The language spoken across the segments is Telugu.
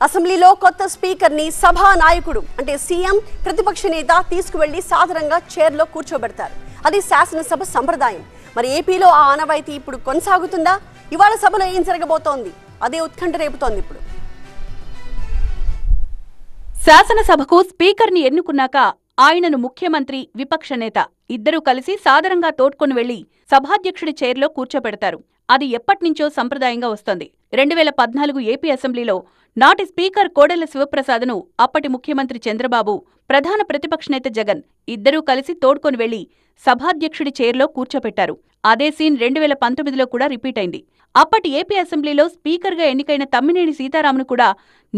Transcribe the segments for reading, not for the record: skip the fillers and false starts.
అసెంబ్లీలో కొత్త స్పీకర్ ని సభా నాయకుడు అంటే సీఎం ప్రతిపక్ష నేత తీసుకువెళ్లి సాధారణంగా చైర్లో కూర్చోబెడతారు. అది శాసనసభ సంప్రదాయం. మరి ఏపీలో ఆ ఆనవాయితీ ఇప్పుడు కొనసాగుతుందా? ఇవాళ సభలో ఏం జరగబోతోంది? అదే ఉత్కంఠ రేపుతోంది. ఇప్పుడు శాసనసభకు స్పీకర్ని ఎన్నుకున్నాక ఆయనను ముఖ్యమంత్రి, విపక్ష నేత ఇద్దరూ కలిసి సాదరంగా తోడ్కొని వెళ్లి సభాధ్యక్షుడి చైర్లో కూర్చోబెడతారు. అది ఎప్పట్నుంచో సంప్రదాయంగా వస్తోంది. 2014 ఏపీ అసెంబ్లీలో నాటి స్పీకర్ కోడెల శివప్రసాద్ను అప్పటి ముఖ్యమంత్రి చంద్రబాబు, ప్రధాన ప్రతిపక్ష నేత జగన్ ఇద్దరూ కలిసి తోడ్కొని వెళ్లి సభాధ్యక్షుడి చైర్లో కూర్చోపెట్టారు. అదే సీన్ 2019లో కూడా రిపీట్ అయింది. అప్పటి ఏపీ అసెంబ్లీలో స్పీకర్గా ఎన్నికైన తమ్మినేని సీతారాంను కూడా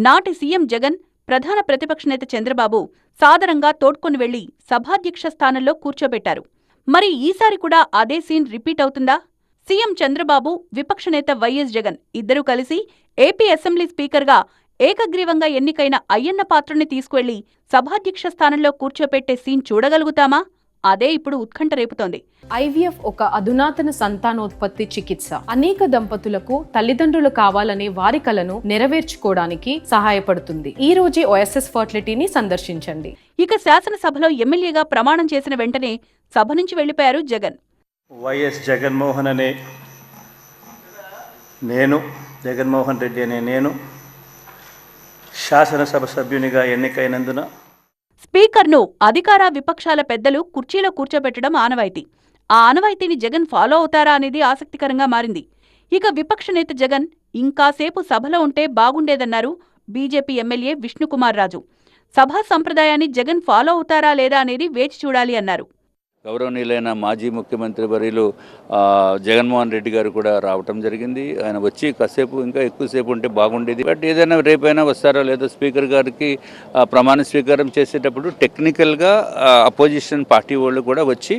నాటి సీఎం జగన్, ప్రధాన ప్రతిపక్ష నేత చంద్రబాబు సాదరంగా తోడ్కొని వెళ్లి సభాధ్యక్ష స్థానంలో కూర్చోబెట్టారు. మరి ఈసారి కూడా అదే సీన్ రిపీట్ అవుతుందా? సీఎం చంద్రబాబు, విపక్ష నేత వైఎస్ జగన్ ఇద్దరూ కలిసి ఏపీ అసెంబ్లీ స్పీకర్గా ఏకగ్రీవంగా ఎన్నికైన అయ్యన్న పాత్రుని తీసుకువెళ్లి సభాధ్యక్ష స్థానంలో కూర్చోపెట్టే సీన్ చూడగలుగుతామా? అదే ఇప్పుడు ఉత్కంఠ రేపుతోంది. ఐవీఎఫ్ ఒక అధునాతన సంతానోత్పత్తి చికిత్స. అనేక దంపతులకు తల్లిదండ్రులు కావాలనే వారి కలను నెరవేర్చుకోవడానికి సహాయపడుతుంది. ఈ రోజే ఓఎస్ఎస్ ఫర్టిలిటీని సందర్శించండి. ఇక శాసనసభలో ఎమ్మెల్యేగా ప్రమాణం చేసిన వెంటనే సభ నుంచి వెళ్లిపోయారు జగన్. వైఎస్ జగన్మోహన్ అనే నేను, జగన్మోహన్ రెడ్డి అనే నేను శాసనసభ సభ్యునిగా ఎన్నికైనందున స్పీకర్ను అధికార, విపక్షాల పెద్దలు కుర్చీలో కూర్చోబెట్టడం ఆనవాయితీ. ఆ ఆనవాయితీని జగన్ ఫాలో అవుతారా అనేది ఆసక్తికరంగా మారింది. ఇక విపక్ష నేత జగన్ ఇంకాసేపు సభలో ఉంటే బాగుండేదన్నారు బీజేపీ ఎమ్మెల్యే విష్ణుకుమార్ రాజు. సభా సంప్రదాయాన్ని జగన్ ఫాలో అవుతారా లేదా అనేది వేచి చూడాలి అన్నారు. గౌరవనీయులైన మాజీ ముఖ్యమంత్రి వర్యులు జగన్మోహన్ రెడ్డి గారు కూడా రావటం జరిగింది. ఆయన వచ్చి కాసేపు ఇంకా ఎక్కువసేపు ఉంటే బాగుండేది. బట్ ఏదైనా రేపైనా వస్తారో లేదో స్పీకర్ గారికి ప్రమాణ స్వీకారం చేసేటప్పుడు టెక్నికల్గా అపోజిషన్ పార్టీ వాళ్ళు కూడా వచ్చి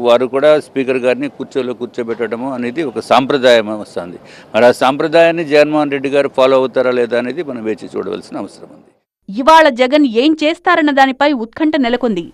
వారు కూడా స్పీకర్ గారిని కూర్చోబెట్టడము అనేది ఒక సాంప్రదాయం వస్తుంది. మరి ఆ సాంప్రదాయాన్ని జగన్మోహన్ రెడ్డి గారు ఫాలో అవుతారా లేదా అనేది మనం వేచి చూడవలసిన అవసరం ఉంది. ఇవాళ జగన్ ఏం చేస్తారన్న దానిపై ఉత్కంఠ నెలకొంది.